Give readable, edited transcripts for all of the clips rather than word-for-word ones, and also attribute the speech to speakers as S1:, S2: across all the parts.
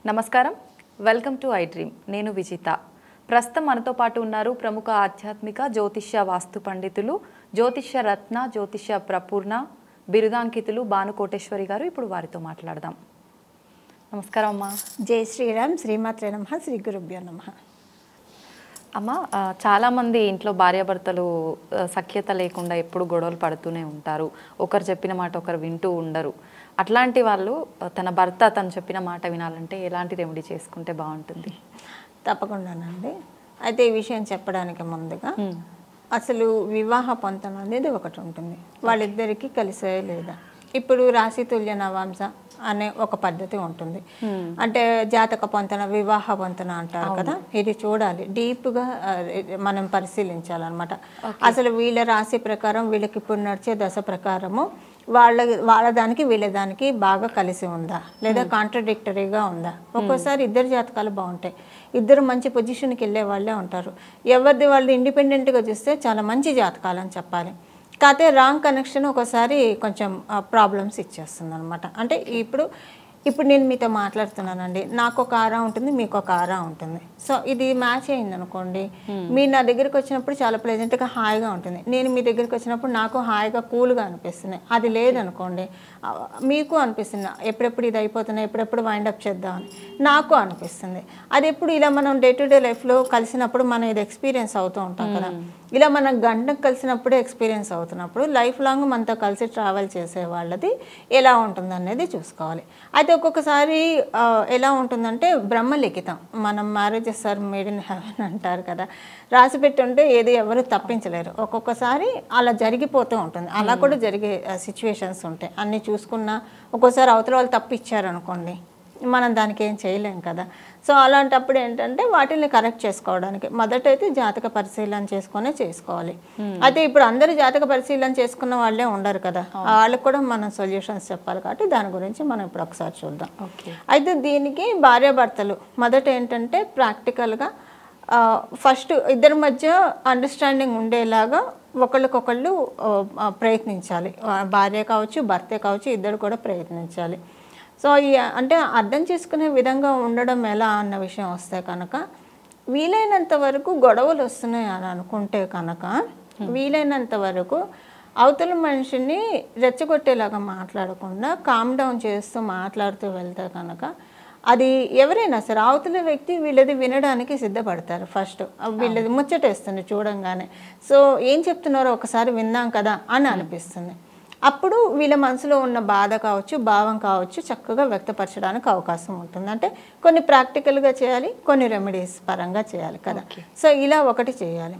S1: నమస్కారం, welcome to I dream. నేను విజిత. ప్రస్తుతం మనతో పాటు ఉన్నారు ప్రముఖ ఆధ్యాత్మిక జ్యోతిష్య వాస్తు పండితులు, జ్యోతిష్య రత్న, జ్యోతిష్య ప్రపూర్ణ బిరుదాంకితులు భానుకోటేశ్వరి గారు. ఇప్పుడు వారితో మాట్లాడదాం. నమస్కారం అమ్మా.
S2: జై శ్రీరామ్. శ్రీమాత్రే నమః. శ్రీ గురుభ్యో నమః.
S1: అమ్మ, చాలామంది ఇంట్లో భార్యాభర్తలు సఖ్యత లేకుండా ఎప్పుడు గొడవలు పడుతూనే ఉంటారు. ఒకరు చెప్పిన మాట ఒకరు వింటూ ఉండరు. అట్లాంటి వాళ్ళు తన భర్త తను చెప్పిన మాట వినాలంటే ఎలాంటి రెమెడీ చేసుకుంటే బాగుంటుంది?
S2: తప్పకుండానండి. అయితే ఈ విషయం చెప్పడానికి ముందుగా అసలు వివాహ పొంతన అనేది ఒకటి ఉంటుంది. వాళ్ళిద్దరికీ కలిసే లేదా. ఇప్పుడు రాశితుల్య నవాంశ అనే ఒక పద్ధతి ఉంటుంది. అంటే జాతక పొంతన, వివాహ పొంతన అంటారు కదా. ఇది చూడాలి, డీప్గా మనం పరిశీలించాలన్నమాట. అసలు వీళ్ళ రాశి ప్రకారం, వీళ్ళకి ఇప్పుడు నడిచే దశ ప్రకారము వాళ్ళ దానికి వీళ్ళ దానికి బాగా కలిసి ఉందా, లేదా కాంట్రడిక్టరీగా ఉందా. ఒక్కోసారి ఇద్దరు జాతకాలు బాగుంటాయి, ఇద్దరు మంచి పొజిషన్కి వెళ్ళే వాళ్ళే ఉంటారు. ఎవరిది వాళ్ళు ఇండిపెండెంట్గా చూస్తే చాలా మంచి జాతకాలు అని చెప్పాలి. కాకపోతే రాంగ్ కనెక్షన్ ఒకసారి కొంచెం ప్రాబ్లమ్స్ ఇచ్చేస్తుంది అనమాట. అంటే ఇప్పుడు నేను మీతో మాట్లాడుతున్నానండి, నాకు ఒక ఆరా ఉంటుంది, మీకు ఒక ఆరా ఉంటుంది. సో ఇది మ్యాచ్ అయింది అనుకోండి, మీరు నా దగ్గరికి వచ్చినప్పుడు చాలా ప్లెజెంట్గా హాయిగా ఉంటుంది, నేను మీ దగ్గరికి వచ్చినప్పుడు నాకు హాయిగా కూల్గా అనిపిస్తుంది. అది లేదనుకోండి, మీకు అనిపిస్తుంది ఎప్పుడెప్పుడు ఇది అయిపోతున్నాయి, ఎప్పుడెప్పుడు వైండప్ చేద్దామని నాకు అనిపిస్తుంది. అది ఎప్పుడు ఇలా మనం డే టు డే లైఫ్లో కలిసినప్పుడు మనం ఇది ఎక్స్పీరియన్స్ అవుతూ ఉంటాం కదా. ఇలా మనం గంటకు కలిసినప్పుడే ఎక్స్పీరియన్స్ అవుతున్నప్పుడు లైఫ్ లాంగ్ మనతో కలిసి ట్రావెల్ చేసే వాళ్ళది ఎలా ఉంటుంది అనేది చూసుకోవాలి. అయితే ఒక్కొక్కసారి ఎలా ఉంటుందంటే బ్రహ్మలిఖితం, మనం marriages are made in heaven అంటారు కదా. రాసి పెట్టి ఉంటే ఏది ఎవరు తప్పించలేరు. ఒక్కొక్కసారి అలా జరిగిపోతూ ఉంటుంది. అలా కూడా జరిగే సిచ్యువేషన్స్ ఉంటాయి. అన్నీ చూసుకున్నా ఒక్కోసారి అవతల వాళ్ళు తప్పు ఇచ్చారనుకోండి, మనం దానికి ఏం చేయలేం కదా. సో అలాంటప్పుడు ఏంటంటే వాటిని కరెక్ట్ చేసుకోవడానికి మొదటైతే జాతక పరిశీలన చేసుకోవాలి. అయితే ఇప్పుడు అందరూ జాతక పరిశీలన చేసుకున్న వాళ్ళే ఉండరు కదా, వాళ్ళకి కూడా మనం సొల్యూషన్స్ చెప్పాలి. కాబట్టి దాని గురించి మనం ఇప్పుడు ఒకసారి చూద్దాం. అయితే దీనికి భార్యాభర్తలు మొదట ఏంటంటే ప్రాక్టికల్గా ఫస్ట్ ఇద్దరి మధ్య అండర్స్టాండింగ్ ఉండేలాగా ఒకళ్ళకొకళ్ళు ప్రయత్నించాలి. భార్య కావచ్చు, భర్తే కావచ్చు, ఇద్దరు కూడా ప్రయత్నించాలి. సో అంటే అర్థం చేసుకునే విధంగా ఉండడం ఎలా అన్న విషయం వస్తే కనుక, వీలైనంత వరకు గొడవలు వస్తున్నాయి అని అనుకుంటే కనుక వీలైనంత వరకు అవతల మనిషిని రెచ్చగొట్టేలాగా మాట్లాడకుండా కామ్ డౌన్ చేస్తూ మాట్లాడుతూ వెళ్తే కనుక అది ఎవరైనా సరే అవతల వ్యక్తి వీళ్ళది వినడానికి సిద్ధపడతారు. ఫస్ట్ వీళ్ళది ముచ్చటేస్తుంది చూడంగానే. సో ఏం చెప్తున్నారో ఒకసారి విందాం కదా అని అనిపిస్తుంది. అప్పుడు వీళ్ళ మనసులో ఉన్న బాధ కావచ్చు, భావం కావచ్చు చక్కగా వ్యక్తపరచడానికి అవకాశం ఉంటుంది. అంటే కొన్ని ప్రాక్టికల్గా చేయాలి, కొన్ని రెమెడీస్ పరంగా చేయాలి కదా. సో ఇలా ఒకటి చేయాలి.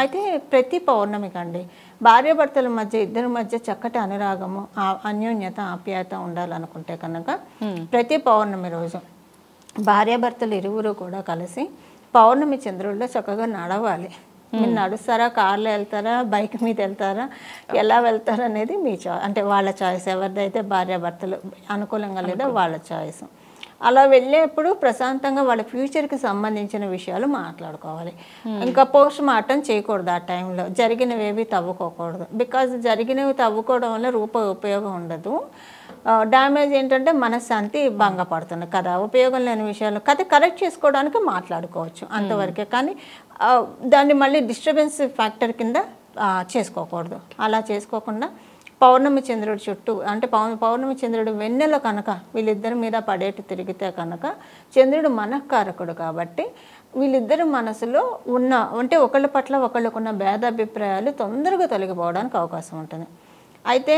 S2: అయితే ప్రతి పౌర్ణమికి అండి భార్యాభర్తల మధ్య, ఇద్దరి మధ్య చక్కటి అనురాగము, అన్యోన్యత, ఆప్యాయత ఉండాలనుకుంటే కనుక ప్రతి పౌర్ణమి రోజు భార్యాభర్తలు ఇరువురు కూడా కలిసి పౌర్ణమి చంద్రుల్లో చక్కగా నడవాలి. మీరు నడుస్తారా, కార్లో వెళ్తారా, బైక్ మీద వెళ్తారా, ఎలా వెళ్తారా అనేది మీ అంటే వాళ్ళ చాయిస్. ఎవరిదైతే భార్యాభర్తలు అనుకూలంగా లేదా వాళ్ళ చాయిస్. అలా వెళ్ళేప్పుడు ప్రశాంతంగా వాళ్ళ ఫ్యూచర్కి సంబంధించిన విషయాలు మాట్లాడుకోవాలి. ఇంకా పోస్ట్ మార్టం చేయకూడదు. ఆ టైంలో జరిగినవేవి తవ్వుకోకూడదు. బికాజ్ జరిగినవి తవ్వుకోవడం వల్ల ఉపయోగం ఉండదు. డ్యామేజ్ ఏంటంటే మనశ్శాంతి భంగపడుతుంది కదా. ఉపయోగం లేని విషయాలు కథ కరెక్ట్ చేసుకోవడానికి మాట్లాడుకోవచ్చు అంతవరకే, కానీ దాన్ని మళ్ళీ డిస్టర్బెన్స్ ఫ్యాక్టర్ కింద చేసుకోకూడదు. అలా చేసుకోకుండా పౌర్ణమి చంద్రుడి చుట్టూ, అంటే పౌర్ణమి చంద్రుడు వెన్నెల కనుక వీళ్ళిద్దరి మీద పడేట్టు తిరిగితే కనుక, చంద్రుడు మనఃకారకుడు కాబట్టి వీళ్ళిద్దరి మనసులో ఉన్న అంటే ఒకళ్ళ పట్ల ఒకళ్ళకున్న భేదాభిప్రాయాలు తొందరగా తొలగిపోవడానికి అవకాశం ఉంటుంది. అయితే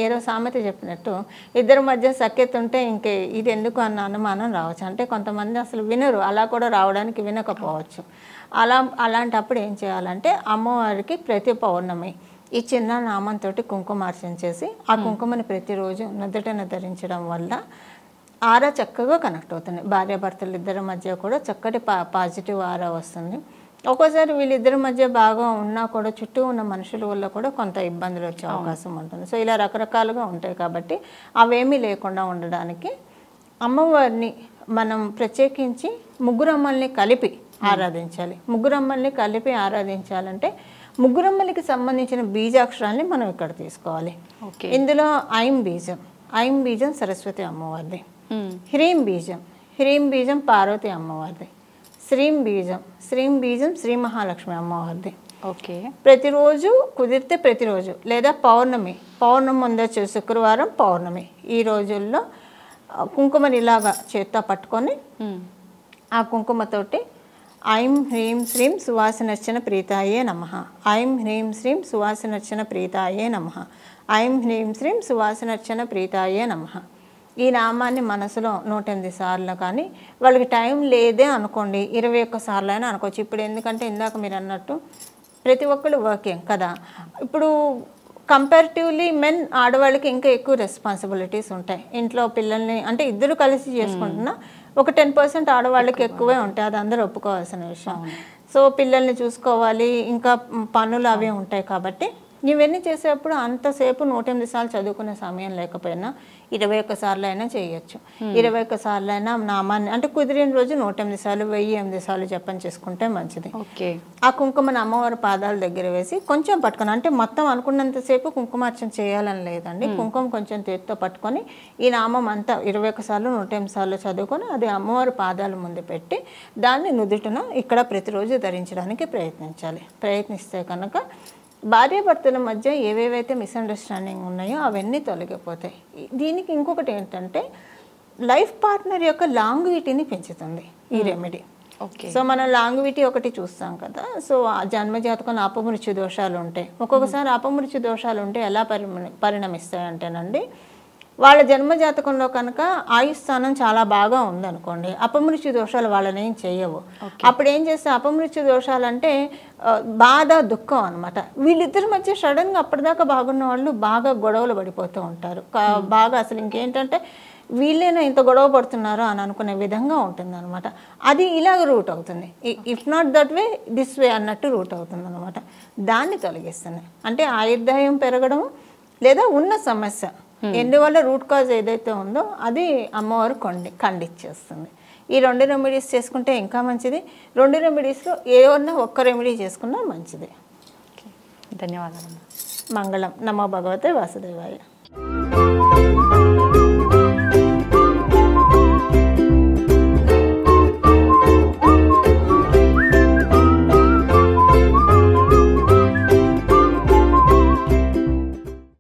S2: ఏదో సామెత చెప్పినట్టు ఇద్దరి మధ్య సఖ్యత ఉంటే ఇంకే ఇది ఎందుకు అన్న అనుమానం రావచ్చు. అంటే కొంతమంది అసలు వినరు, అలా కూడా రావడానికి వినకపోవచ్చు. అలాంటప్పుడు ఏం చేయాలంటే అమ్మవారికి ప్రతి పౌర్ణమి ఈ చిన్న నామంతో కుంకుమార్చన చేసి ఆ కుంకుమని ప్రతిరోజు నుదుటన ధరించడం వల్ల ఆరా చక్కగా కనెక్ట్ అవుతుంది. భార్యాభర్తలు ఇద్దరి మధ్య కూడా చక్కటి పాజిటివ్ ఆరా వస్తుంది. ఒక్కోసారి వీళ్ళిద్దరి మధ్య బాగా ఉన్నా కూడా చుట్టూ ఉన్న మనుషుల వల్ల కూడా కొంత ఇబ్బందులు వచ్చే అవకాశం ఉంటుంది. సో ఇలా రకరకాలుగా ఉంటాయి కాబట్టి అవేమీ లేకుండా ఉండడానికి అమ్మవారిని మనం ప్రత్యేకించి ముగ్గురమ్మల్ని కలిపి ఆరాధించాలి. ముగ్గురమ్మల్ని కలిపి ఆరాధించాలంటే ముగ్గురమ్మలకి సంబంధించిన బీజాక్షరాల్ని మనం ఇక్కడ తీసుకోవాలి.
S1: ఓకే.
S2: ఇందులో ఐం బీజం, ఐం బీజం సరస్వతి అమ్మవారిది. హ్రీం బీజం, హ్రీం బీజం పార్వతి అమ్మవారిది. శ్రీం బీజం, శ్రీం బీజం శ్రీ మహాలక్ష్మి అమ్మవారిది.
S1: ఓకే.
S2: ప్రతిరోజు కుదిరితే ప్రతిరోజు లేదా పౌర్ణమి, పౌర్ణమి ముందొచ్చే శుక్రవారం పౌర్ణమి, ఈ రోజుల్లో కుంకుమని ఇలాగా చేత్తో పట్టుకొని ఆ కుంకుమతోటి ఐం హ్రీం శ్రీం సువాసనర్చన ప్రీతాయే నమః, ఐం హ్రీం శ్రీం సువాసనర్చన ప్రీతాయే నమః, ఐం హ్రీం శ్రీం సువాసనర్చన ప్రీతాయే నమః. ఈ నామాన్ని మనసులో 108 సార్లు, కానీ వాళ్ళకి టైం లేదే అనుకోండి 21 సార్లు అయినా అనుకోవచ్చు. ఇప్పుడు ఎందుకంటే ఇందాక మీరు అన్నట్టు ప్రతి ఒక్కళ్ళు వర్కింగ్ కదా, ఇప్పుడు కంపారిటివ్లీ మెన్ ఆడవాళ్ళకి ఇంకా ఎక్కువ రెస్పాన్సిబిలిటీస్ ఉంటాయి. ఇంట్లో పిల్లల్ని అంటే ఇద్దరు కలిసి చేసుకుంటున్నా ఒక 10% ఆడవాళ్ళకి ఎక్కువే ఉంటాయి, అది అందరూ ఒప్పుకోవాల్సిన విషయం. సో పిల్లల్ని చూసుకోవాలి, ఇంకా పనులు అవి ఉంటాయి. కాబట్టి ఇవన్నీ చేసేటప్పుడు అంతసేపు 108 సార్లు చదువుకునే సమయం లేకపోయినా 21 సార్లు అయినా చేయొచ్చు. 21 సార్లు అయినా నామాన్ని అంటే కుదిరిన రోజు 108 సార్లు 1008 సార్లు జపం చేసుకుంటే మంచిది.
S1: ఓకే.
S2: ఆ కుంకుమను అమ్మవారి పాదాల దగ్గర వేసి కొంచెం పట్టుకొని, అంటే మొత్తం అనుకున్నంతసేపు కుంకుమార్చన చేయాలని లేదండి, కుంకుమ కొంచెం చేతితో పట్టుకొని ఈ నామం అంతా 21 సార్లు 108 సార్లు చదువుకొని అది అమ్మవారి పాదాల ముందు పెట్టి దాన్ని నుదుటిన ఇక్కడ ప్రతిరోజు ధరించడానికి ప్రయత్నిస్తే కనుక భార్యాభర్తల మధ్య ఏవేవైతే మిస్అండర్స్టాండింగ్ ఉన్నాయో అవన్నీ తొలగిపోతాయి. దీనికి ఇంకొకటి ఏంటంటే లైఫ్ పార్ట్నర్ యొక్క లాంగ్విటీని పెంచుతుంది ఈ రెమెడీ. సో మనం లాంగ్విటీ ఒకటి చూస్తాం కదా, సో ఆ జన్మజాతకంలో అపమృత్యు దోషాలు ఉంటాయి. ఒక్కొక్కసారి అపమృత్యు దోషాలు ఉంటే ఎలా పరిణమిస్తాయంటేనండి, వాళ్ళ జన్మజాతకంలో కనుక ఆయుస్థానం చాలా బాగా ఉందనుకోండి, అపమృత్యు దోషాలు వాళ్ళని ఏం చేయవు. అప్పుడు ఏం చేస్తే అపమృత్యు దోషాలు అంటే బాధ దుఃఖం అనమాట. వీళ్ళిద్దరి మధ్య సడన్గా అప్పటిదాకా బాగున్న వాళ్ళు బాగా గొడవలు పడిపోతూ ఉంటారు. బాగా అసలు ఇంకేంటంటే వీళ్ళైనా ఇంత గొడవ పడుతున్నారో అని అనుకునే విధంగా ఉంటుంది అనమాట. అది ఇలాగ రూట్ అవుతుంది, if not that way this way అన్నట్టు రూట్ అవుతుంది అనమాట. దాన్ని తొలగిస్తుంది అంటే ఆయుర్దాయం పెరగడం లేదా ఉన్న సమస్య ఎందువల్ల రూట్ కాజ్ ఏదైతే ఉందో అది అమ్మవారు ఖండించేస్తుంది. ఈ 2 రెమెడీస్ చేసుకుంటే ఇంకా మంచిది. 2 రెమెడీస్లో ఏమన్నా ఒక్క రెమెడీ చేసుకున్నా మంచిది.
S1: ధన్యవాదాలు.
S2: మంగళం. నమో భగవతే వాసుదేవాయ.